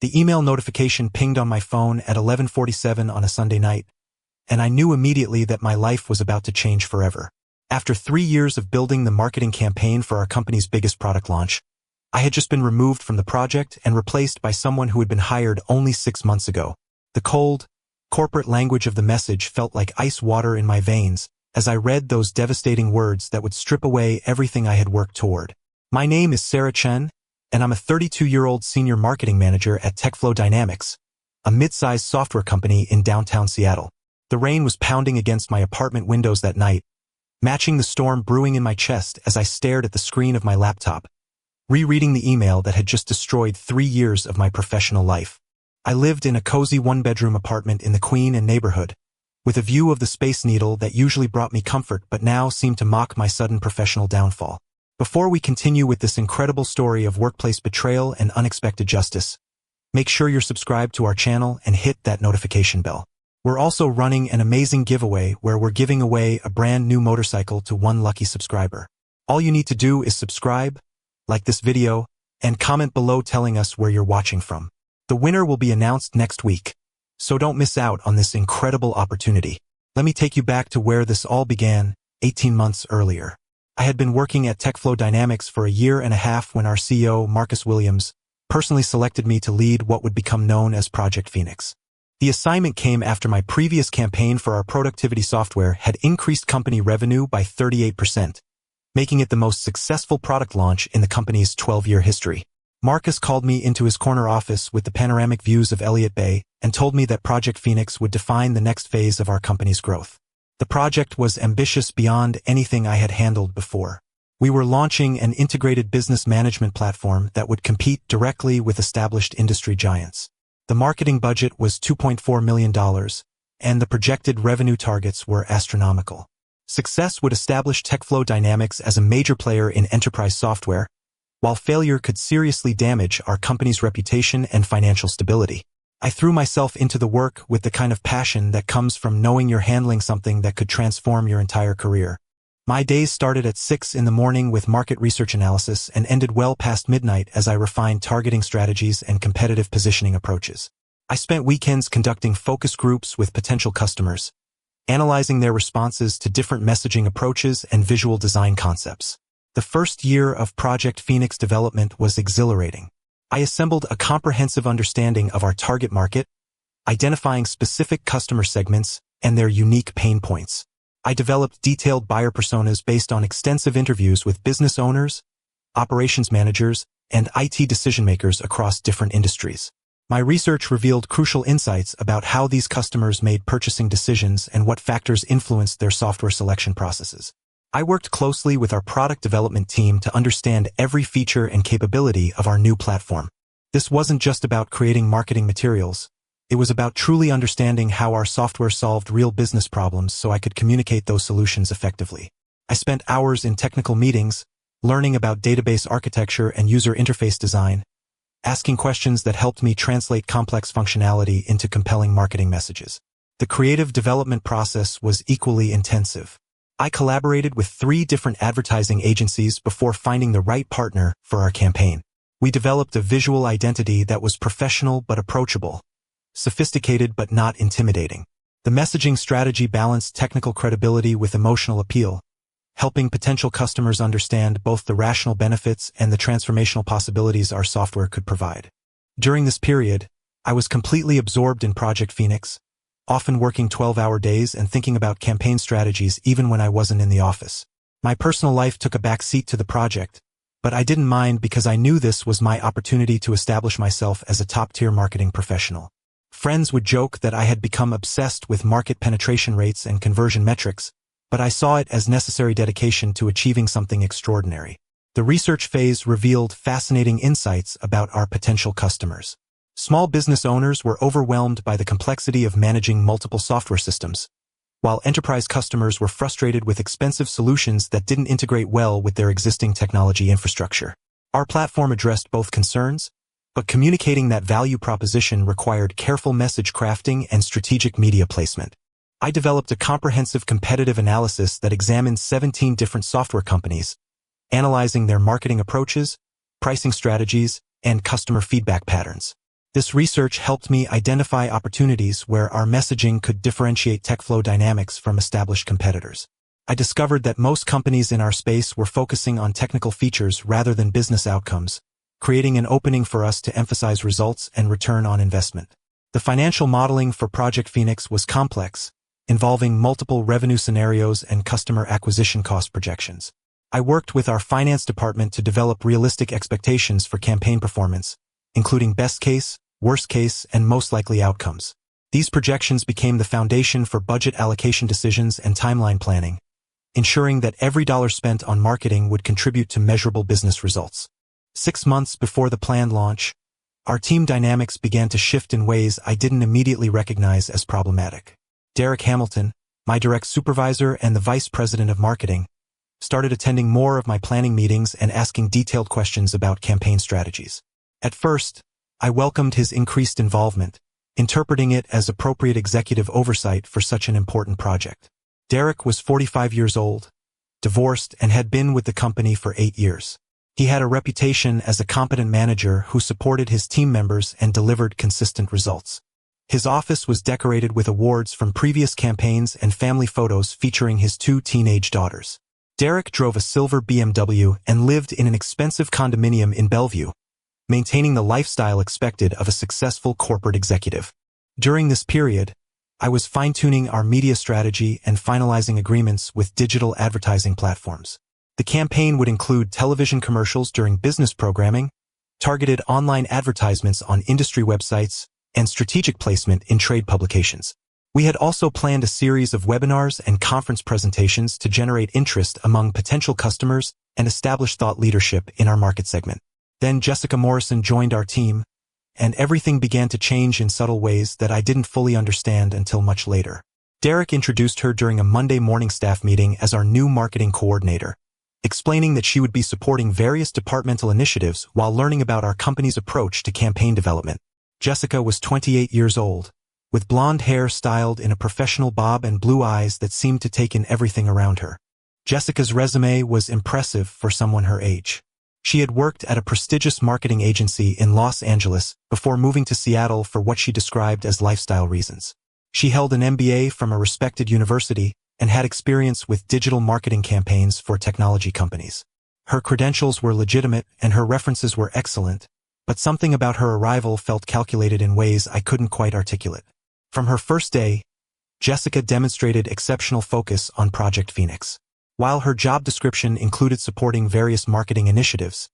The email notification pinged on my phone at 11:47 on a Sunday night, and I knew immediately that my life was about to change forever. After 3 years of building the marketing campaign for our company's biggest product launch, I had just been removed from the project and replaced by someone who had been hired only 6 months ago. The cold, corporate language of the message felt like ice water in my veins as I read those devastating words that would strip away everything I had worked toward. My name is Sarah Chen, and I'm a 32-year-old senior marketing manager at TechFlow Dynamics, a mid-sized software company in downtown Seattle. The rain was pounding against my apartment windows that night, matching the storm brewing in my chest as I stared at the screen of my laptop, rereading the email that had just destroyed 3 years of my professional life. I lived in a cozy one-bedroom apartment in the Queen and neighborhood, with a view of the Space Needle that usually brought me comfort but now seemed to mock my sudden professional downfall. Before we continue with this incredible story of workplace betrayal and unexpected justice, make sure you're subscribed to our channel and hit that notification bell. We're also running an amazing giveaway where we're giving away a brand new motorcycle to one lucky subscriber. All you need to do is subscribe, like this video, and comment below telling us where you're watching from. The winner will be announced next week, so don't miss out on this incredible opportunity. Let me take you back to where this all began, 18 months earlier. I had been working at TechFlow Dynamics for 1.5 years when our CEO, Marcus Williams, personally selected me to lead what would become known as Project Phoenix. The assignment came after my previous campaign for our productivity software had increased company revenue by 38%, making it the most successful product launch in the company's 12-year history. Marcus called me into his corner office with the panoramic views of Elliott Bay and told me that Project Phoenix would define the next phase of our company's growth. The project was ambitious beyond anything I had handled before. We were launching an integrated business management platform that would compete directly with established industry giants. The marketing budget was $2.4 million, and the projected revenue targets were astronomical. Success would establish TechFlow Dynamics as a major player in enterprise software, while failure could seriously damage our company's reputation and financial stability. I threw myself into the work with the kind of passion that comes from knowing you're handling something that could transform your entire career. My days started at 6 in the morning with market research analysis and ended well past midnight as I refined targeting strategies and competitive positioning approaches. I spent weekends conducting focus groups with potential customers, analyzing their responses to different messaging approaches and visual design concepts. The first year of Project Phoenix development was exhilarating. I assembled a comprehensive understanding of our target market, identifying specific customer segments and their unique pain points. I developed detailed buyer personas based on extensive interviews with business owners, operations managers, and IT decision-makers across different industries. My research revealed crucial insights about how these customers made purchasing decisions and what factors influenced their software selection processes. I worked closely with our product development team to understand every feature and capability of our new platform. This wasn't just about creating marketing materials. It was about truly understanding how our software solved real business problems so I could communicate those solutions effectively. I spent hours in technical meetings, learning about database architecture and user interface design, asking questions that helped me translate complex functionality into compelling marketing messages. The creative development process was equally intensive. I collaborated with 3 different advertising agencies before finding the right partner for our campaign. We developed a visual identity that was professional but approachable, sophisticated but not intimidating. The messaging strategy balanced technical credibility with emotional appeal, helping potential customers understand both the rational benefits and the transformational possibilities our software could provide. During this period, I was completely absorbed in Project Phoenix, often working 12-hour days and thinking about campaign strategies even when I wasn't in the office. My personal life took a back seat to the project, but I didn't mind because I knew this was my opportunity to establish myself as a top-tier marketing professional. Friends would joke that I had become obsessed with market penetration rates and conversion metrics, but I saw it as necessary dedication to achieving something extraordinary. The research phase revealed fascinating insights about our potential customers. Small business owners were overwhelmed by the complexity of managing multiple software systems, while enterprise customers were frustrated with expensive solutions that didn't integrate well with their existing technology infrastructure. Our platform addressed both concerns, but communicating that value proposition required careful message crafting and strategic media placement. I developed a comprehensive competitive analysis that examined 17 different software companies, analyzing their marketing approaches, pricing strategies, and customer feedback patterns. This research helped me identify opportunities where our messaging could differentiate TechFlow Dynamics from established competitors. I discovered that most companies in our space were focusing on technical features rather than business outcomes, creating an opening for us to emphasize results and return on investment. The financial modeling for Project Phoenix was complex, involving multiple revenue scenarios and customer acquisition cost projections. I worked with our finance department to develop realistic expectations for campaign performance, including best case, worst case, and most likely outcomes. These projections became the foundation for budget allocation decisions and timeline planning, ensuring that every dollar spent on marketing would contribute to measurable business results. 6 months before the planned launch, our team dynamics began to shift in ways I didn't immediately recognize as problematic. Derek Hamilton, my direct supervisor and the vice president of marketing, started attending more of my planning meetings and asking detailed questions about campaign strategies. At first, I welcomed his increased involvement, interpreting it as appropriate executive oversight for such an important project. Derek was 45 years old, divorced, and had been with the company for 8 years. He had a reputation as a competent manager who supported his team members and delivered consistent results. His office was decorated with awards from previous campaigns and family photos featuring his 2 teenage daughters. Derek drove a silver BMW and lived in an expensive condominium in Bellevue, maintaining the lifestyle expected of a successful corporate executive. During this period, I was fine-tuning our media strategy and finalizing agreements with digital advertising platforms. The campaign would include television commercials during business programming, targeted online advertisements on industry websites, and strategic placement in trade publications. We had also planned a series of webinars and conference presentations to generate interest among potential customers and establish thought leadership in our market segment. Then Jessica Morrison joined our team, and everything began to change in subtle ways that I didn't fully understand until much later. Derek introduced her during a Monday morning staff meeting as our new marketing coordinator, explaining that she would be supporting various departmental initiatives while learning about our company's approach to campaign development. Jessica was 28 years old, with blonde hair styled in a professional bob and blue eyes that seemed to take in everything around her. Jessica's resume was impressive for someone her age. She had worked at a prestigious marketing agency in Los Angeles before moving to Seattle for what she described as lifestyle reasons. She held an MBA from a respected university and had experience with digital marketing campaigns for technology companies. Her credentials were legitimate and her references were excellent, but something about her arrival felt calculated in ways I couldn't quite articulate. From her first day, Jessica demonstrated exceptional focus on Project Phoenix. While her job description included supporting various marketing initiatives,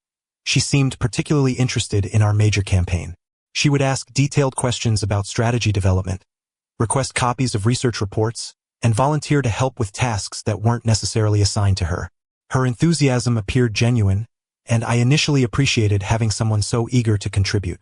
she seemed particularly interested in our major campaign. She would ask detailed questions about strategy development, request copies of research reports, and volunteer to help with tasks that weren't necessarily assigned to her. Her enthusiasm appeared genuine, and I initially appreciated having someone so eager to contribute.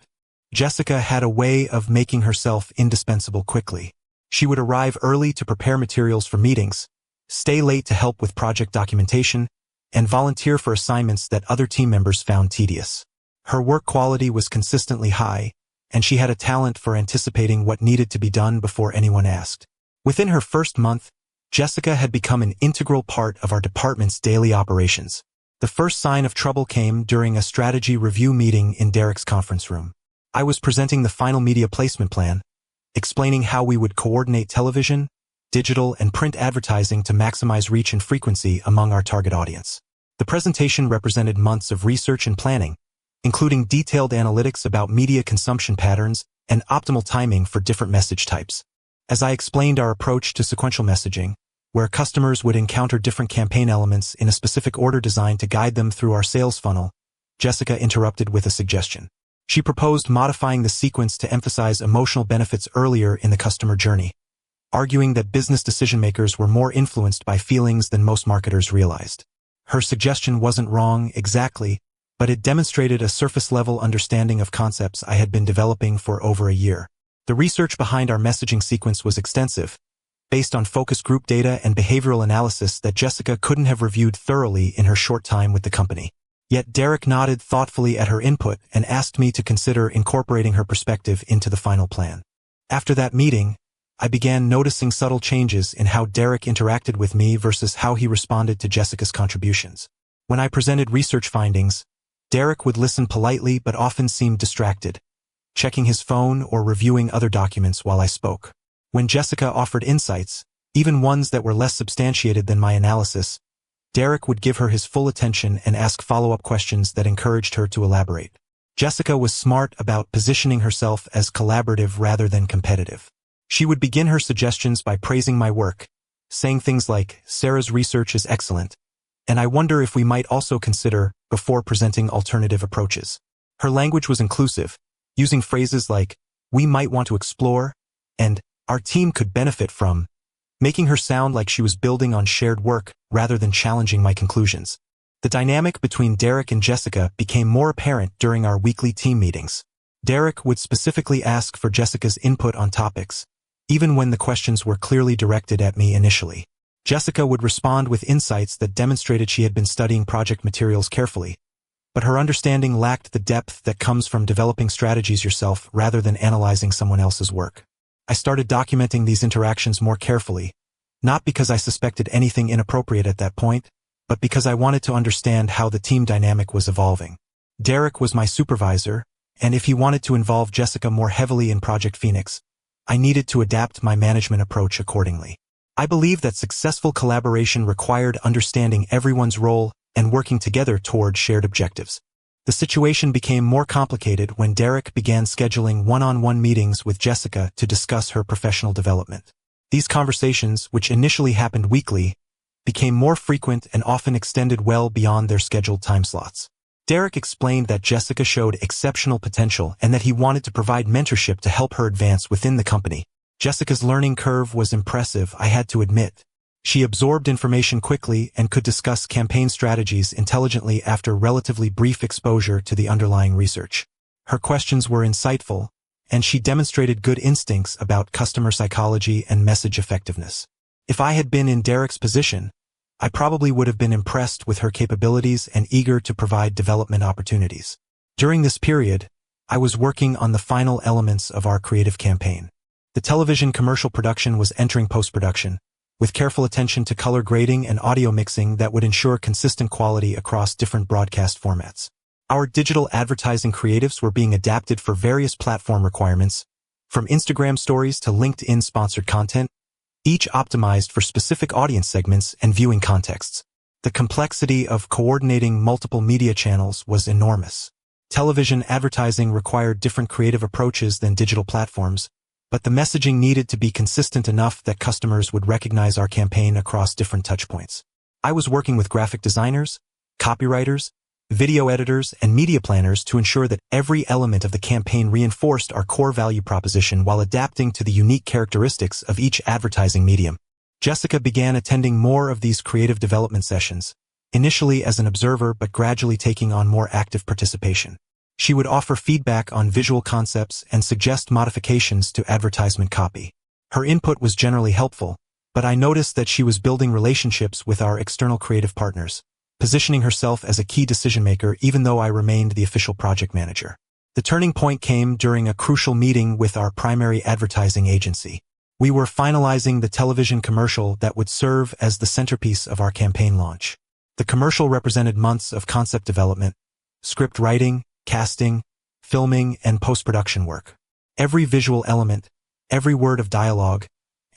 Jessica had a way of making herself indispensable quickly. She would arrive early to prepare materials for meetings, stay late to help with project documentation, and volunteer for assignments that other team members found tedious. Her work quality was consistently high, and she had a talent for anticipating what needed to be done before anyone asked. Within her first month, Jessica had become an integral part of our department's daily operations. The first sign of trouble came during a strategy review meeting in Derek's conference room. I was presenting the final media placement plan, explaining how we would coordinate television, digital, and print advertising to maximize reach and frequency among our target audience. The presentation represented months of research and planning, including detailed analytics about media consumption patterns and optimal timing for different message types. As I explained our approach to sequential messaging, where customers would encounter different campaign elements in a specific order designed to guide them through our sales funnel, Jessica interrupted with a suggestion. She proposed modifying the sequence to emphasize emotional benefits earlier in the customer journey, arguing that business decision-makers were more influenced by feelings than most marketers realized. Her suggestion wasn't wrong exactly, but it demonstrated a surface-level understanding of concepts I had been developing for over a year. The research behind our messaging sequence was extensive, based on focus group data and behavioral analysis that Jessica couldn't have reviewed thoroughly in her short time with the company. Yet Derek nodded thoughtfully at her input and asked me to consider incorporating her perspective into the final plan. After that meeting, I began noticing subtle changes in how Derek interacted with me versus how he responded to Jessica's contributions. When I presented research findings, Derek would listen politely but often seemed distracted, checking his phone or reviewing other documents while I spoke. When Jessica offered insights, even ones that were less substantiated than my analysis, Derek would give her his full attention and ask follow-up questions that encouraged her to elaborate. Jessica was smart about positioning herself as collaborative rather than competitive. She would begin her suggestions by praising my work, saying things like, "Sarah's research is excellent, and I wonder if we might also consider," before presenting alternative approaches. Her language was inclusive, using phrases like, "we might want to explore," and "our team could benefit from," making her sound like she was building on shared work rather than challenging my conclusions. The dynamic between Derek and Jessica became more apparent during our weekly team meetings. Derek would specifically ask for Jessica's input on topics, even when the questions were clearly directed at me initially. Jessica would respond with insights that demonstrated she had been studying project materials carefully, but her understanding lacked the depth that comes from developing strategies yourself rather than analyzing someone else's work. I started documenting these interactions more carefully, not because I suspected anything inappropriate at that point, but because I wanted to understand how the team dynamic was evolving. Derek was my supervisor, and if he wanted to involve Jessica more heavily in Project Phoenix, I needed to adapt my management approach accordingly. I believe that successful collaboration required understanding everyone's role and working together toward shared objectives. The situation became more complicated when Derek began scheduling one-on-one meetings with Jessica to discuss her professional development. These conversations, which initially happened weekly, became more frequent and often extended well beyond their scheduled time slots. Derek explained that Jessica showed exceptional potential and that he wanted to provide mentorship to help her advance within the company. Jessica's learning curve was impressive, I had to admit. She absorbed information quickly and could discuss campaign strategies intelligently after relatively brief exposure to the underlying research. Her questions were insightful, and she demonstrated good instincts about customer psychology and message effectiveness. If I had been in Derek's position, I probably would have been impressed with her capabilities and eager to provide development opportunities. During this period, I was working on the final elements of our creative campaign. The television commercial production was entering post-production, with careful attention to color grading and audio mixing that would ensure consistent quality across different broadcast formats. Our digital advertising creatives were being adapted for various platform requirements, from Instagram stories to LinkedIn sponsored content, each optimized for specific audience segments and viewing contexts. The complexity of coordinating multiple media channels was enormous. Television advertising required different creative approaches than digital platforms, but the messaging needed to be consistent enough that customers would recognize our campaign across different touchpoints. I was working with graphic designers, copywriters, video editors, and media planners to ensure that every element of the campaign reinforced our core value proposition while adapting to the unique characteristics of each advertising medium. Jessica began attending more of these creative development sessions, initially as an observer but gradually taking on more active participation. She would offer feedback on visual concepts and suggest modifications to advertisement copy. Her input was generally helpful, but I noticed that she was building relationships with our external creative partners, positioning herself as a key decision-maker even though I remained the official project manager. The turning point came during a crucial meeting with our primary advertising agency. We were finalizing the television commercial that would serve as the centerpiece of our campaign launch. The commercial represented months of concept development, script writing, casting, filming, and post-production work. Every visual element, every word of dialogue,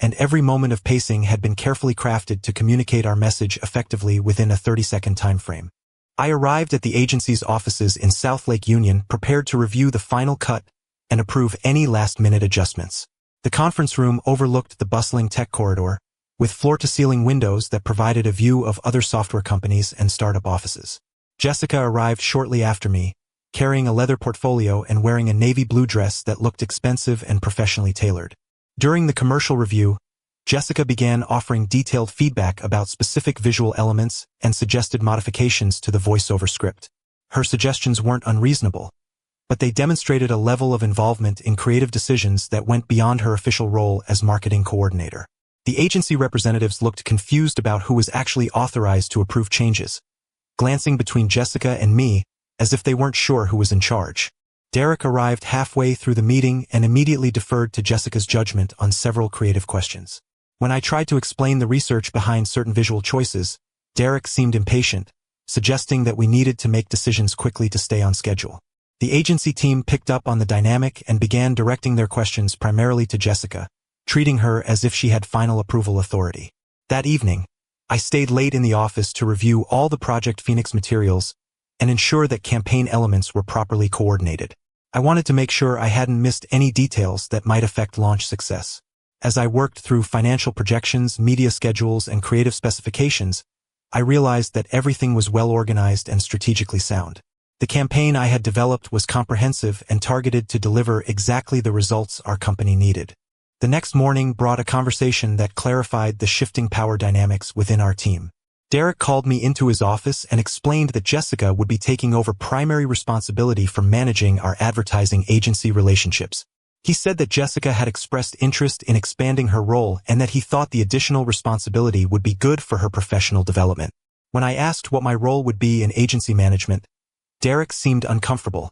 and every moment of pacing had been carefully crafted to communicate our message effectively within a 30-second time frame. I arrived at the agency's offices in South Lake Union prepared to review the final cut and approve any last-minute adjustments. The conference room overlooked the bustling tech corridor, with floor-to-ceiling windows that provided a view of other software companies and startup offices. Jessica arrived shortly after me, carrying a leather portfolio and wearing a navy blue dress that looked expensive and professionally tailored. During the commercial review, Jessica began offering detailed feedback about specific visual elements and suggested modifications to the voiceover script. Her suggestions weren't unreasonable, but they demonstrated a level of involvement in creative decisions that went beyond her official role as marketing coordinator. The agency representatives looked confused about who was actually authorized to approve changes, glancing between Jessica and me as if they weren't sure who was in charge. Derek arrived halfway through the meeting and immediately deferred to Jessica's judgment on several creative questions. When I tried to explain the research behind certain visual choices, Derek seemed impatient, suggesting that we needed to make decisions quickly to stay on schedule. The agency team picked up on the dynamic and began directing their questions primarily to Jessica, treating her as if she had final approval authority. That evening, I stayed late in the office to review all the Project Phoenix materials and ensure that campaign elements were properly coordinated. I wanted to make sure I hadn't missed any details that might affect launch success. As I worked through financial projections, media schedules, and creative specifications, I realized that everything was well organized and strategically sound. The campaign I had developed was comprehensive and targeted to deliver exactly the results our company needed. The next morning brought a conversation that clarified the shifting power dynamics within our team. Derek called me into his office and explained that Jessica would be taking over primary responsibility for managing our advertising agency relationships. He said that Jessica had expressed interest in expanding her role and that he thought the additional responsibility would be good for her professional development. When I asked what my role would be in agency management, Derek seemed uncomfortable,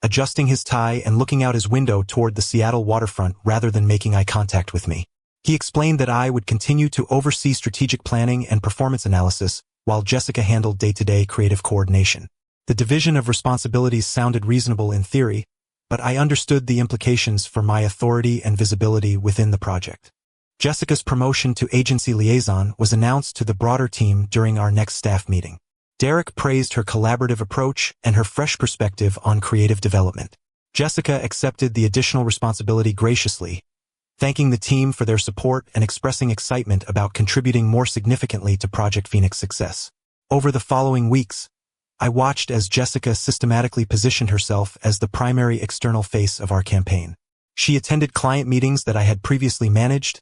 adjusting his tie and looking out his window toward the Seattle waterfront rather than making eye contact with me. He explained that I would continue to oversee strategic planning and performance analysis, while Jessica handled day-to-day creative coordination. The division of responsibilities sounded reasonable in theory, but I understood the implications for my authority and visibility within the project. Jessica's promotion to agency liaison was announced to the broader team during our next staff meeting. Derek praised her collaborative approach and her fresh perspective on creative development. Jessica accepted the additional responsibility graciously, thanking the team for their support and expressing excitement about contributing more significantly to Project Phoenix success. Over the following weeks, I watched as Jessica systematically positioned herself as the primary external face of our campaign. She attended client meetings that I had previously managed,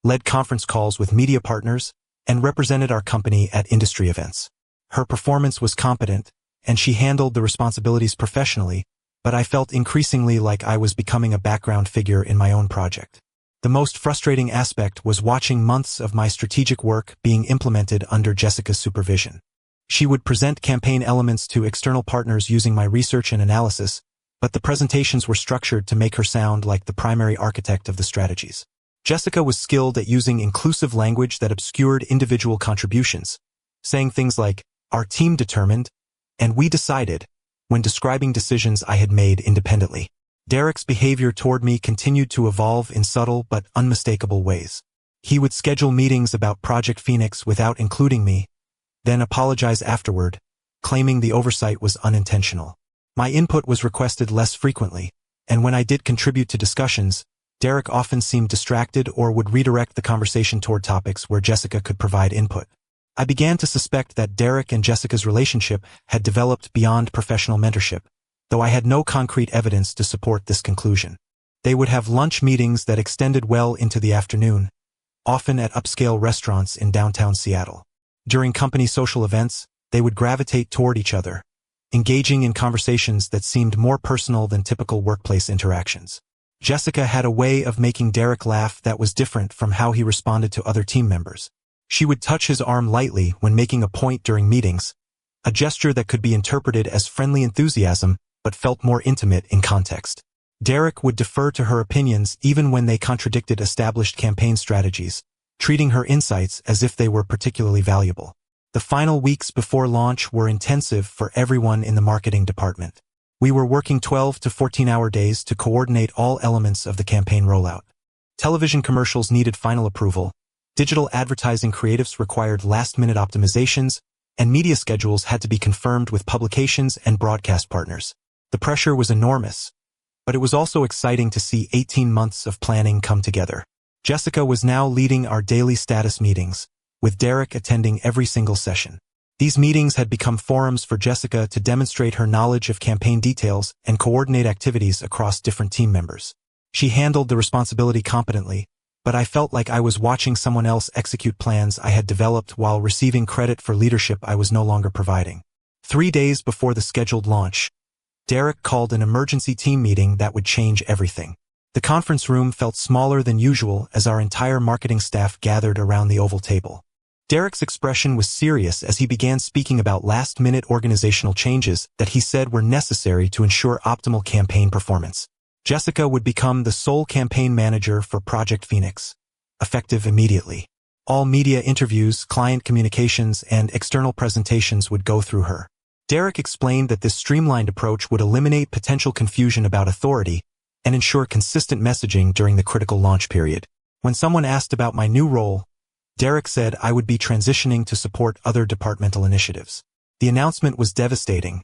led conference calls with media partners, and represented our company at industry events. Her performance was competent, and she handled the responsibilities professionally, but I felt increasingly like I was becoming a background figure in my own project. The most frustrating aspect was watching months of my strategic work being implemented under Jessica's supervision. She would present campaign elements to external partners using my research and analysis, but the presentations were structured to make her sound like the primary architect of the strategies. Jessica was skilled at using inclusive language that obscured individual contributions, saying things like, "Our team determined," and "we decided," when describing decisions I had made independently. Derek's behavior toward me continued to evolve in subtle but unmistakable ways. He would schedule meetings about Project Phoenix without including me, then apologize afterward, claiming the oversight was unintentional. My input was requested less frequently, and when I did contribute to discussions, Derek often seemed distracted or would redirect the conversation toward topics where Jessica could provide input. I began to suspect that Derek and Jessica's relationship had developed beyond professional mentorship, though I had no concrete evidence to support this conclusion. They would have lunch meetings that extended well into the afternoon, often at upscale restaurants in downtown Seattle. During company social events, they would gravitate toward each other, engaging in conversations that seemed more personal than typical workplace interactions. Jessica had a way of making Derek laugh that was different from how he responded to other team members. She would touch his arm lightly when making a point during meetings, a gesture that could be interpreted as friendly enthusiasm but felt more intimate in context. Derek would defer to her opinions even when they contradicted established campaign strategies, treating her insights as if they were particularly valuable. The final weeks before launch were intensive for everyone in the marketing department. We were working 12 to 14-hour days to coordinate all elements of the campaign rollout. Television commercials needed final approval, digital advertising creatives required last-minute optimizations, and media schedules had to be confirmed with publications and broadcast partners. The pressure was enormous, but it was also exciting to see 18 months of planning come together. Jessica was now leading our daily status meetings, with Derek attending every single session. These meetings had become forums for Jessica to demonstrate her knowledge of campaign details and coordinate activities across different team members. She handled the responsibility competently, but I felt like I was watching someone else execute plans I had developed while receiving credit for leadership I was no longer providing. 3 days before the scheduled launch, Derek called an emergency team meeting that would change everything. The conference room felt smaller than usual as our entire marketing staff gathered around the oval table. Derek's expression was serious as he began speaking about last-minute organizational changes that he said were necessary to ensure optimal campaign performance. Jessica would become the sole campaign manager for Project Phoenix, effective immediately. All media interviews, client communications, and external presentations would go through her. Derek explained that this streamlined approach would eliminate potential confusion about authority and ensure consistent messaging during the critical launch period. When someone asked about my new role, Derek said I would be transitioning to support other departmental initiatives. The announcement was devastating,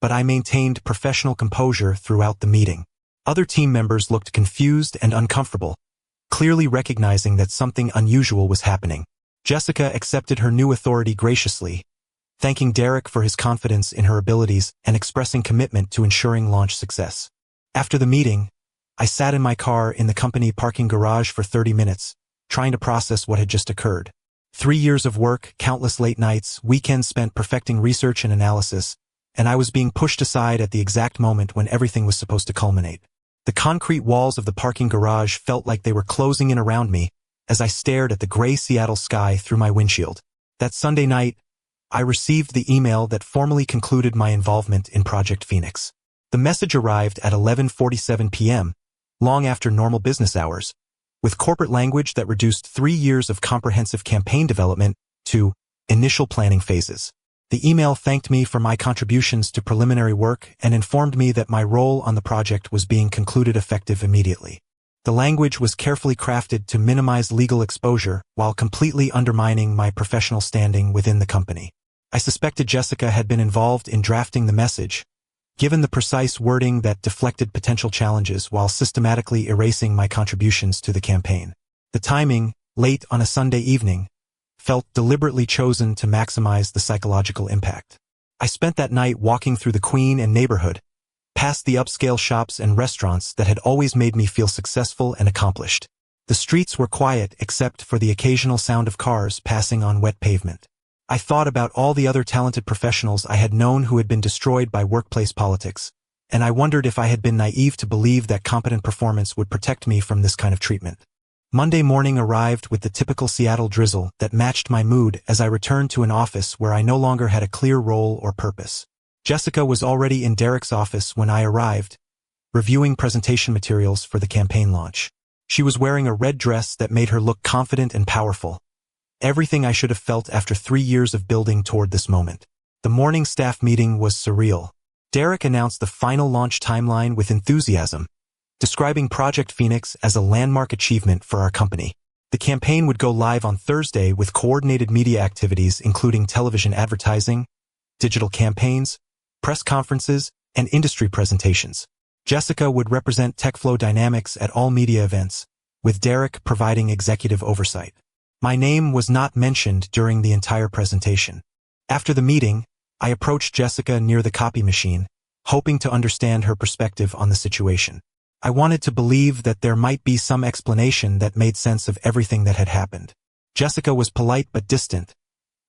but I maintained professional composure throughout the meeting. Other team members looked confused and uncomfortable, clearly recognizing that something unusual was happening. Jessica accepted her new authority graciously, thanking Derek for his confidence in her abilities and expressing commitment to ensuring launch success. After the meeting, I sat in my car in the company parking garage for 30 minutes, trying to process what had just occurred. 3 years of work, countless late nights, weekends spent perfecting research and analysis, and I was being pushed aside at the exact moment when everything was supposed to culminate. The concrete walls of the parking garage felt like they were closing in around me as I stared at the gray Seattle sky through my windshield. That Sunday night, I received the email that formally concluded my involvement in Project Phoenix. The message arrived at 11:47 p.m., long after normal business hours, with corporate language that reduced 3 years of comprehensive campaign development to initial planning phases. The email thanked me for my contributions to preliminary work and informed me that my role on the project was being concluded effective immediately. The language was carefully crafted to minimize legal exposure while completely undermining my professional standing within the company. I suspected Jessica had been involved in drafting the message, given the precise wording that deflected potential challenges while systematically erasing my contributions to the campaign. The timing, late on a Sunday evening, felt deliberately chosen to maximize the psychological impact. I spent that night walking through the Queen and neighborhood, past the upscale shops and restaurants that had always made me feel successful and accomplished. The streets were quiet except for the occasional sound of cars passing on wet pavement. I thought about all the other talented professionals I had known who had been destroyed by workplace politics, and I wondered if I had been naive to believe that competent performance would protect me from this kind of treatment. Monday morning arrived with the typical Seattle drizzle that matched my mood as I returned to an office where I no longer had a clear role or purpose. Jessica was already in Derek's office when I arrived, reviewing presentation materials for the campaign launch. She was wearing a red dress that made her look confident and powerful, everything I should have felt after 3 years of building toward this moment. The morning staff meeting was surreal. Derek announced the final launch timeline with enthusiasm, describing Project Phoenix as a landmark achievement for our company. The campaign would go live on Thursday with coordinated media activities including television advertising, digital campaigns, press conferences, and industry presentations. Jessica would represent TechFlow Dynamics at all media events, with Derek providing executive oversight. My name was not mentioned during the entire presentation. After the meeting, I approached Jessica near the copy machine, hoping to understand her perspective on the situation. I wanted to believe that there might be some explanation that made sense of everything that had happened. Jessica was polite but distant,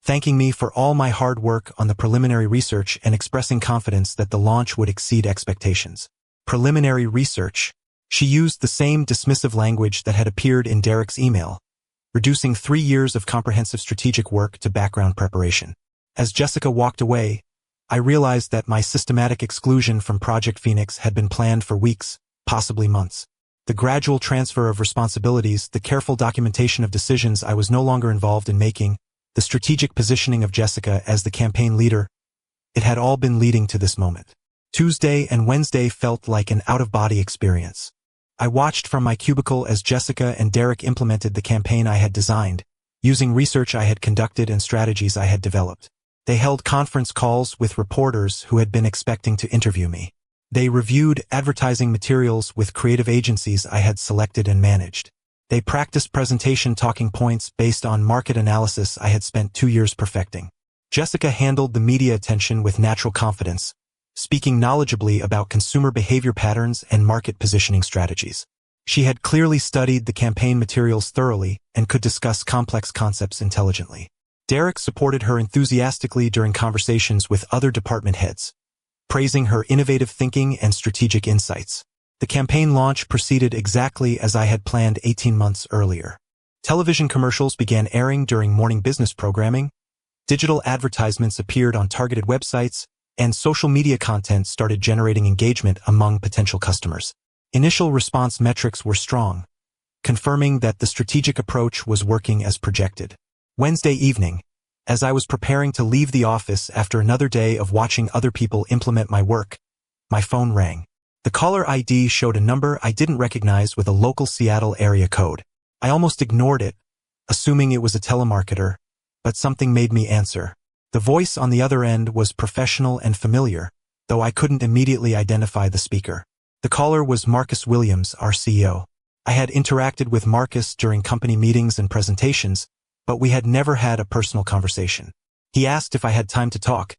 thanking me for all my hard work on the preliminary research and expressing confidence that the launch would exceed expectations. Preliminary research. She used the same dismissive language that had appeared in Derek's email, reducing 3 years of comprehensive strategic work to background preparation. As Jessica walked away, I realized that my systematic exclusion from Project Phoenix had been planned for weeks, possibly months. The gradual transfer of responsibilities, the careful documentation of decisions I was no longer involved in making, the strategic positioning of Jessica as the campaign leader, it had all been leading to this moment. Tuesday and Wednesday felt like an out-of-body experience. I watched from my cubicle as Jessica and Derek implemented the campaign I had designed, using research I had conducted and strategies I had developed. They held conference calls with reporters who had been expecting to interview me. They reviewed advertising materials with creative agencies I had selected and managed. They practiced presentation talking points based on market analysis I had spent 2 years perfecting. Jessica handled the media attention with natural confidence, speaking knowledgeably about consumer behavior patterns and market positioning strategies. She had clearly studied the campaign materials thoroughly and could discuss complex concepts intelligently. Derek supported her enthusiastically during conversations with other department heads, praising her innovative thinking and strategic insights. The campaign launch proceeded exactly as I had planned 18 months earlier. Television commercials began airing during morning business programming, digital advertisements appeared on targeted websites, and social media content started generating engagement among potential customers. Initial response metrics were strong, confirming that the strategic approach was working as projected. Wednesday evening, As I was preparing to leave the office after another day of watching other people implement my work, my phone rang. The caller ID showed a number I didn't recognize with a local Seattle area code. I almost ignored it, assuming it was a telemarketer, but something made me answer. The voice on the other end was professional and familiar, though I couldn't immediately identify the speaker. The caller was Marcus Williams, our CEO. I had interacted with Marcus during company meetings and presentations, but we had never had a personal conversation. He asked if I had time to talk,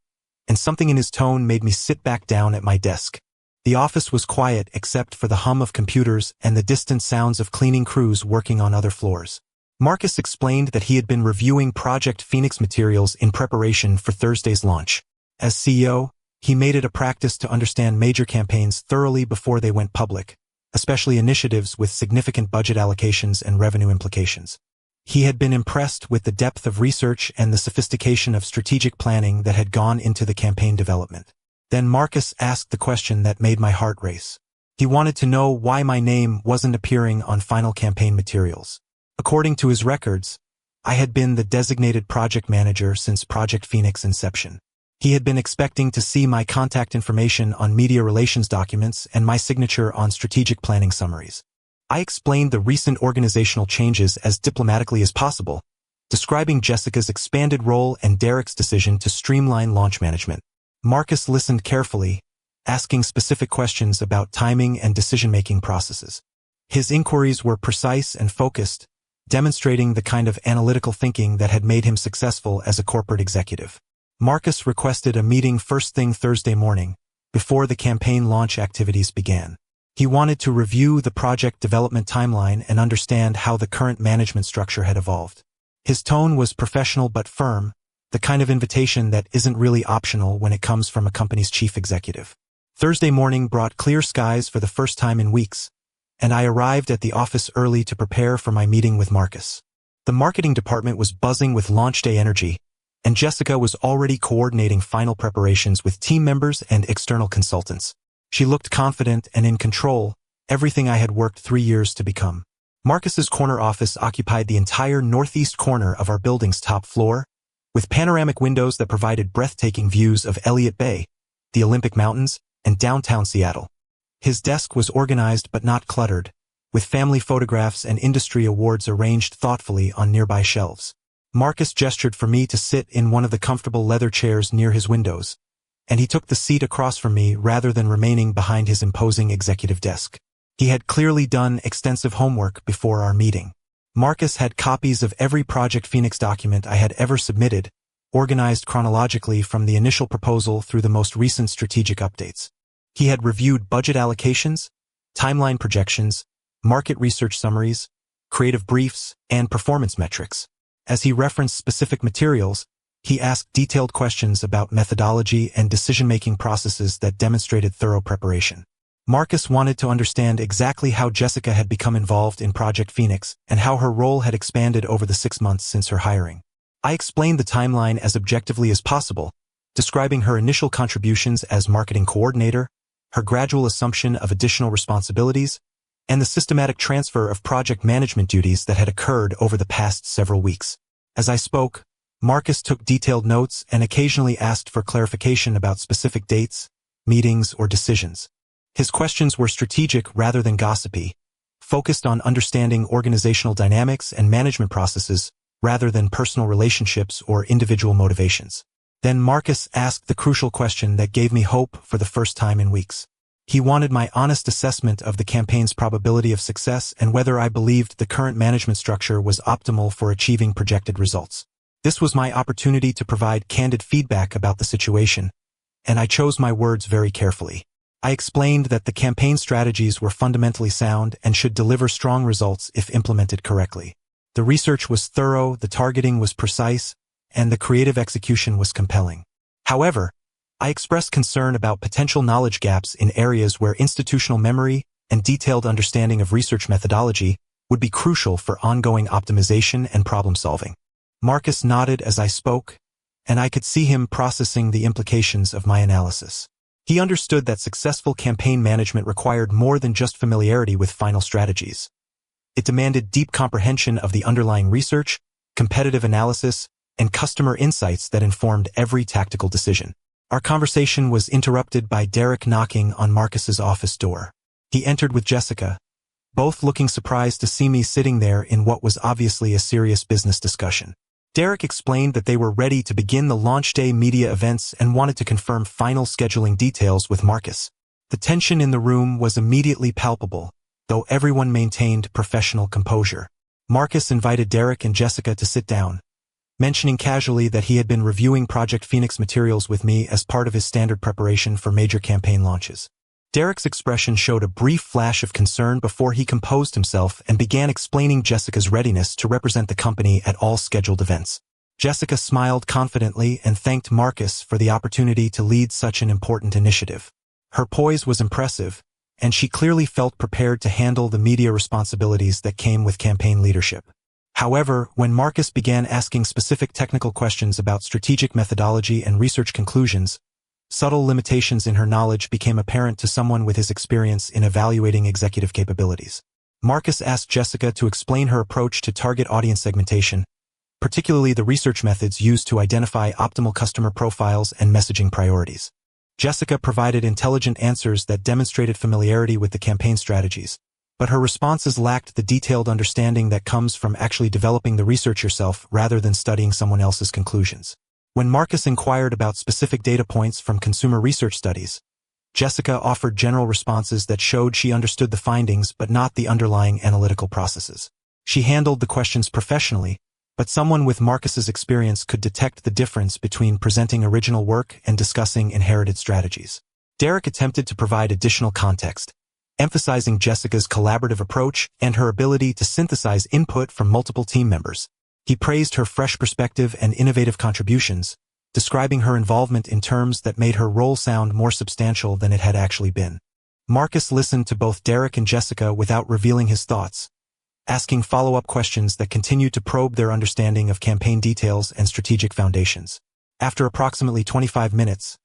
and something in his tone made me sit back down at my desk. The office was quiet except for the hum of computers and the distant sounds of cleaning crews working on other floors. Marcus explained that he had been reviewing Project Phoenix materials in preparation for Thursday's launch. As CEO, he made it a practice to understand major campaigns thoroughly before they went public, especially initiatives with significant budget allocations and revenue implications. He had been impressed with the depth of research and the sophistication of strategic planning that had gone into the campaign development. Then Marcus asked the question that made my heart race. He wanted to know why my name wasn't appearing on final campaign materials. According to his records, I had been the designated project manager since Project Phoenix inception. He had been expecting to see my contact information on media relations documents and my signature on strategic planning summaries. I explained the recent organizational changes as diplomatically as possible, describing Jessica's expanded role and Derek's decision to streamline launch management. Marcus listened carefully, asking specific questions about timing and decision-making processes. His inquiries were precise and focused, demonstrating the kind of analytical thinking that had made him successful as a corporate executive. Marcus requested a meeting first thing Thursday morning, before the campaign launch activities began. He wanted to review the project development timeline and understand how the current management structure had evolved. His tone was professional but firm, the kind of invitation that isn't really optional when it comes from a company's chief executive. Thursday morning brought clear skies for the first time in weeks, and I arrived at the office early to prepare for my meeting with Marcus. The marketing department was buzzing with launch day energy, and Jessica was already coordinating final preparations with team members and external consultants. She looked confident and in control, everything I had worked 3 years to become. Marcus's corner office occupied the entire northeast corner of our building's top floor, with panoramic windows that provided breathtaking views of Elliott Bay, the Olympic Mountains, and downtown Seattle. His desk was organized but not cluttered, with family photographs and industry awards arranged thoughtfully on nearby shelves. Marcus gestured for me to sit in one of the comfortable leather chairs near his windows, and he took the seat across from me rather than remaining behind his imposing executive desk. He had clearly done extensive homework before our meeting. Marcus had copies of every Project Phoenix document I had ever submitted, organized chronologically from the initial proposal through the most recent strategic updates. He had reviewed budget allocations, timeline projections, market research summaries, creative briefs, and performance metrics. As he referenced specific materials, he asked detailed questions about methodology and decision-making processes that demonstrated thorough preparation. Marcus wanted to understand exactly how Jessica had become involved in Project Phoenix and how her role had expanded over the 6 months since her hiring. I explained the timeline as objectively as possible, describing her initial contributions as marketing coordinator, her gradual assumption of additional responsibilities, and the systematic transfer of project management duties that had occurred over the past several weeks. As I spoke, Marcus took detailed notes and occasionally asked for clarification about specific dates, meetings, or decisions. His questions were strategic rather than gossipy, focused on understanding organizational dynamics and management processes rather than personal relationships or individual motivations. Then Marcus asked the crucial question that gave me hope for the first time in weeks. He wanted my honest assessment of the campaign's probability of success and whether I believed the current management structure was optimal for achieving projected results. This was my opportunity to provide candid feedback about the situation, and I chose my words very carefully. I explained that the campaign strategies were fundamentally sound and should deliver strong results if implemented correctly. The research was thorough, the targeting was precise, and the creative execution was compelling. However, I expressed concern about potential knowledge gaps in areas where institutional memory and detailed understanding of research methodology would be crucial for ongoing optimization and problem-solving. Marcus nodded as I spoke, and I could see him processing the implications of my analysis. He understood that successful campaign management required more than just familiarity with final strategies. It demanded deep comprehension of the underlying research, competitive analysis, and customer insights that informed every tactical decision. Our conversation was interrupted by Derek knocking on Marcus's office door. He entered with Jessica, both looking surprised to see me sitting there in what was obviously a serious business discussion. Derek explained that they were ready to begin the launch day media events and wanted to confirm final scheduling details with Marcus. The tension in the room was immediately palpable, though everyone maintained professional composure. Marcus invited Derek and Jessica to sit down, mentioning casually that he had been reviewing Project Phoenix materials with me as part of his standard preparation for major campaign launches. Derek's expression showed a brief flash of concern before he composed himself and began explaining Jessica's readiness to represent the company at all scheduled events. Jessica smiled confidently and thanked Marcus for the opportunity to lead such an important initiative. Her poise was impressive, and she clearly felt prepared to handle the media responsibilities that came with campaign leadership. However, when Marcus began asking specific technical questions about strategic methodology and research conclusions, subtle limitations in her knowledge became apparent to someone with his experience in evaluating executive capabilities. Marcus asked Jessica to explain her approach to target audience segmentation, particularly the research methods used to identify optimal customer profiles and messaging priorities. Jessica provided intelligent answers that demonstrated familiarity with the campaign strategies, but her responses lacked the detailed understanding that comes from actually developing the research yourself rather than studying someone else's conclusions. When Marcus inquired about specific data points from consumer research studies, Jessica offered general responses that showed she understood the findings but not the underlying analytical processes. She handled the questions professionally, but someone with Marcus's experience could detect the difference between presenting original work and discussing inherited strategies. Derek attempted to provide additional context, emphasizing Jessica's collaborative approach and her ability to synthesize input from multiple team members. He praised her fresh perspective and innovative contributions, describing her involvement in terms that made her role sound more substantial than it had actually been. Marcus listened to both Derek and Jessica without revealing his thoughts, asking follow-up questions that continued to probe their understanding of campaign details and strategic foundations. After approximately 25 minutes,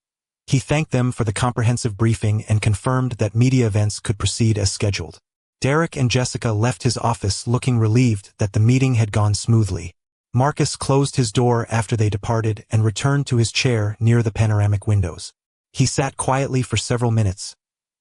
he thanked them for the comprehensive briefing and confirmed that media events could proceed as scheduled. Derek and Jessica left his office looking relieved that the meeting had gone smoothly. Marcus closed his door after they departed and returned to his chair near the panoramic windows. He sat quietly for several minutes,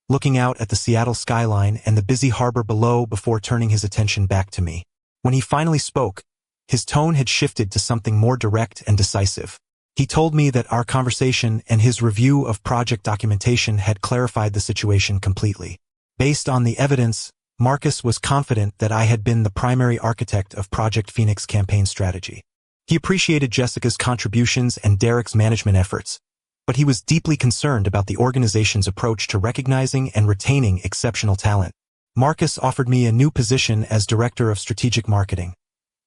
looking out at the Seattle skyline and the busy harbor below before turning his attention back to me. When he finally spoke, his tone had shifted to something more direct and decisive. He told me that our conversation and his review of project documentation had clarified the situation completely. Based on the evidence, Marcus was confident that I had been the primary architect of Project Phoenix campaign strategy. He appreciated Jessica's contributions and Derek's management efforts, but he was deeply concerned about the organization's approach to recognizing and retaining exceptional talent. Marcus offered me a new position as Director of Strategic Marketing,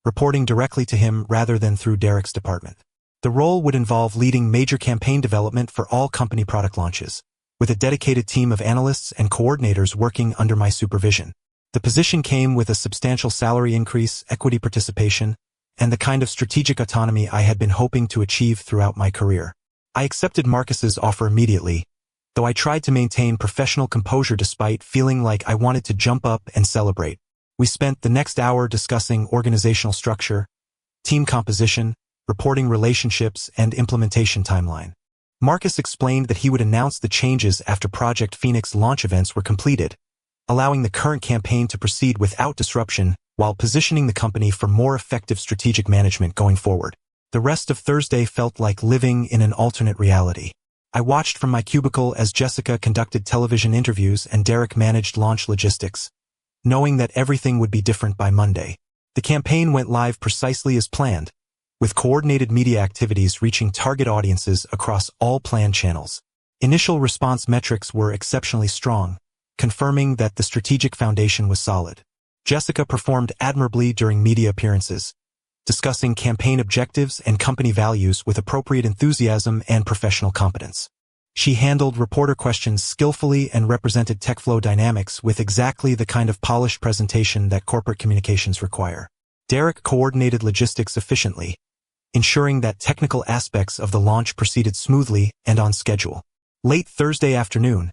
reporting directly to him rather than through Derek's department. The role would involve leading major campaign development for all company product launches, with a dedicated team of analysts and coordinators working under my supervision. The position came with a substantial salary increase, equity participation, and the kind of strategic autonomy I had been hoping to achieve throughout my career. I accepted Marcus's offer immediately, though I tried to maintain professional composure despite feeling like I wanted to jump up and celebrate. We spent the next hour discussing organizational structure, team composition, reporting relationships, and implementation timeline. Marcus explained that he would announce the changes after Project Phoenix launch events were completed, allowing the current campaign to proceed without disruption while positioning the company for more effective strategic management going forward. The rest of Thursday felt like living in an alternate reality. I watched from my cubicle as Jessica conducted television interviews and Derek managed launch logistics, knowing that everything would be different by Monday. The campaign went live precisely as planned, with coordinated media activities reaching target audiences across all planned channels. Initial response metrics were exceptionally strong, confirming that the strategic foundation was solid. Jessica performed admirably during media appearances, discussing campaign objectives and company values with appropriate enthusiasm and professional competence. She handled reporter questions skillfully and represented TechFlow dynamics with exactly the kind of polished presentation that corporate communications require. Derek coordinated logistics efficiently, ensuring that technical aspects of the launch proceeded smoothly and on schedule. Late Thursday afternoon,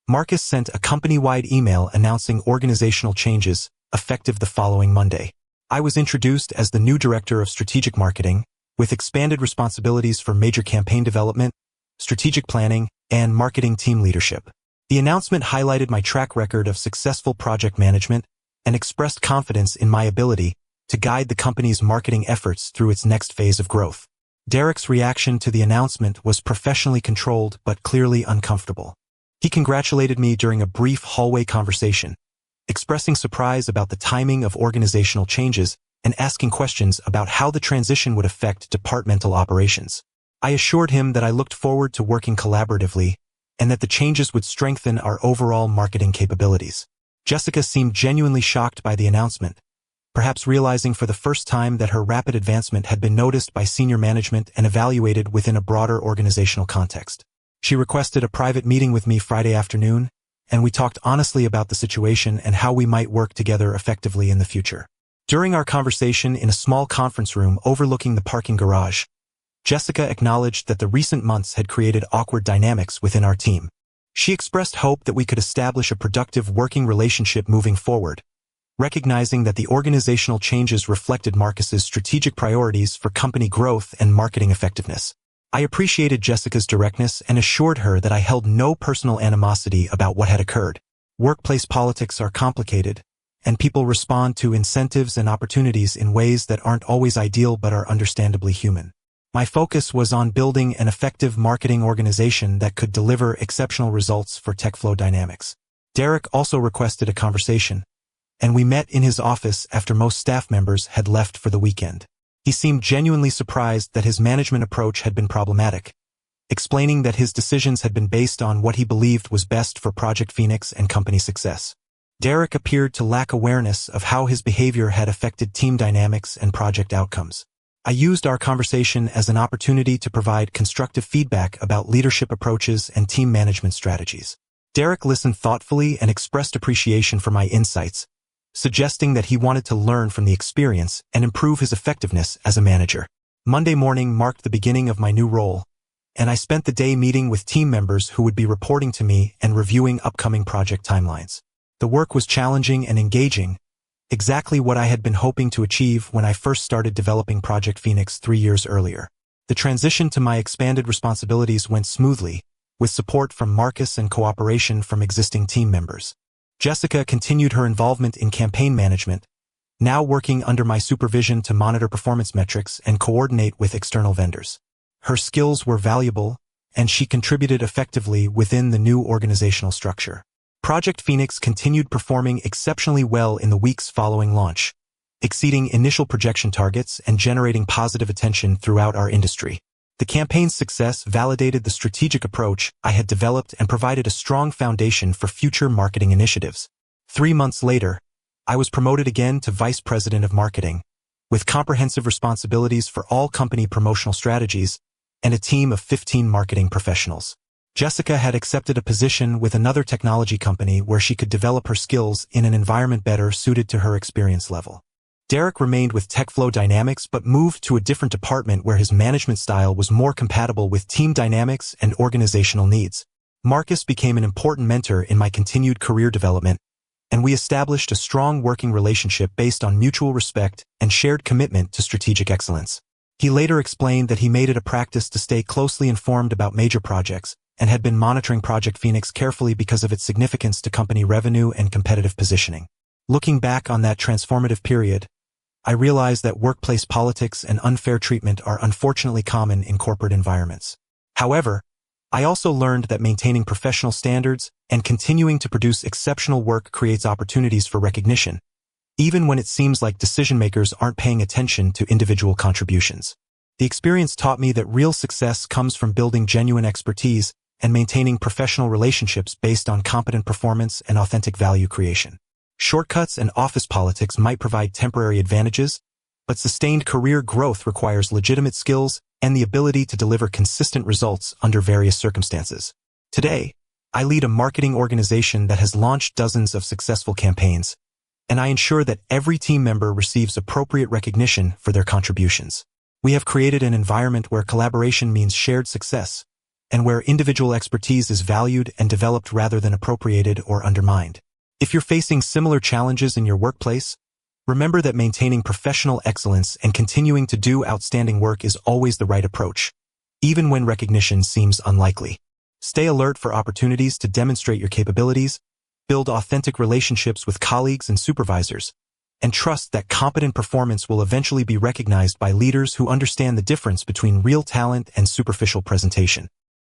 Marcus sent a company-wide email announcing organizational changes, effective the following Monday. I was introduced as the new Director of Strategic Marketing, with expanded responsibilities for major campaign development, strategic planning, and marketing team leadership. The announcement highlighted my track record of successful project management and expressed confidence in my ability to guide the company's marketing efforts through its next phase of growth. Derek's reaction to the announcement was professionally controlled but clearly uncomfortable. He congratulated me during a brief hallway conversation, expressing surprise about the timing of organizational changes and asking questions about how the transition would affect departmental operations. I assured him that I looked forward to working collaboratively and that the changes would strengthen our overall marketing capabilities. Jessica seemed genuinely shocked by the announcement, perhaps realizing for the first time that her rapid advancement had been noticed by senior management and evaluated within a broader organizational context. She requested a private meeting with me Friday afternoon, and we talked honestly about the situation and how we might work together effectively in the future. During our conversation in a small conference room overlooking the parking garage, Jessica acknowledged that the recent months had created awkward dynamics within our team. She expressed hope that we could establish a productive working relationship moving forward, recognizing that the organizational changes reflected Marcus's strategic priorities for company growth and marketing effectiveness. I appreciated Jessica's directness and assured her that I held no personal animosity about what had occurred. Workplace politics are complicated, and people respond to incentives and opportunities in ways that aren't always ideal but are understandably human. My focus was on building an effective marketing organization that could deliver exceptional results for TechFlow Dynamics. Derek also requested a conversation, and we met in his office after most staff members had left for the weekend. He seemed genuinely surprised that his management approach had been problematic, explaining that his decisions had been based on what he believed was best for Project Phoenix and company success. Derek appeared to lack awareness of how his behavior had affected team dynamics and project outcomes. I used our conversation as an opportunity to provide constructive feedback about leadership approaches and team management strategies. Derek listened thoughtfully and expressed appreciation for my insights, suggesting that he wanted to learn from the experience and improve his effectiveness as a manager. Monday morning marked the beginning of my new role, and I spent the day meeting with team members who would be reporting to me and reviewing upcoming project timelines. The work was challenging and engaging, exactly what I had been hoping to achieve when I first started developing Project Phoenix 3 years earlier. The transition to my expanded responsibilities went smoothly, with support from Marcus and cooperation from existing team members. Jessica continued her involvement in campaign management, now working under my supervision to monitor performance metrics and coordinate with external vendors. Her skills were valuable, and she contributed effectively within the new organizational structure. Project Phoenix continued performing exceptionally well in the weeks following launch, exceeding initial projection targets and generating positive attention throughout our industry. The campaign's success validated the strategic approach I had developed and provided a strong foundation for future marketing initiatives. 3 months later, I was promoted again to Vice President of Marketing, with comprehensive responsibilities for all company promotional strategies and a team of 15 marketing professionals. Jessica had accepted a position with another technology company where she could develop her skills in an environment better suited to her experience level. Derek remained with TechFlow Dynamics but moved to a different department where his management style was more compatible with team dynamics and organizational needs. Marcus became an important mentor in my continued career development, and we established a strong working relationship based on mutual respect and shared commitment to strategic excellence. He later explained that he made it a practice to stay closely informed about major projects, and had been monitoring Project Phoenix carefully because of its significance to company revenue and competitive positioning. Looking back on that transformative period, I realized that workplace politics and unfair treatment are unfortunately common in corporate environments. However, I also learned that maintaining professional standards and continuing to produce exceptional work creates opportunities for recognition, even when it seems like decision-makers aren't paying attention to individual contributions. The experience taught me that real success comes from building genuine expertise and maintaining professional relationships based on competent performance and authentic value creation. Shortcuts and office politics might provide temporary advantages, but sustained career growth requires legitimate skills and the ability to deliver consistent results under various circumstances. Today, I lead a marketing organization that has launched dozens of successful campaigns, and I ensure that every team member receives appropriate recognition for their contributions. We have created an environment where collaboration means shared success, and where individual expertise is valued and developed rather than appropriated or undermined. If you're facing similar challenges in your workplace, Remember that maintaining professional excellence and continuing to do outstanding work is always the right approach, even when recognition seems unlikely. Stay alert for opportunities to demonstrate your capabilities, build authentic relationships with colleagues and supervisors, and trust that competent performance will eventually be recognized by leaders who understand the difference between real talent and superficial presentation.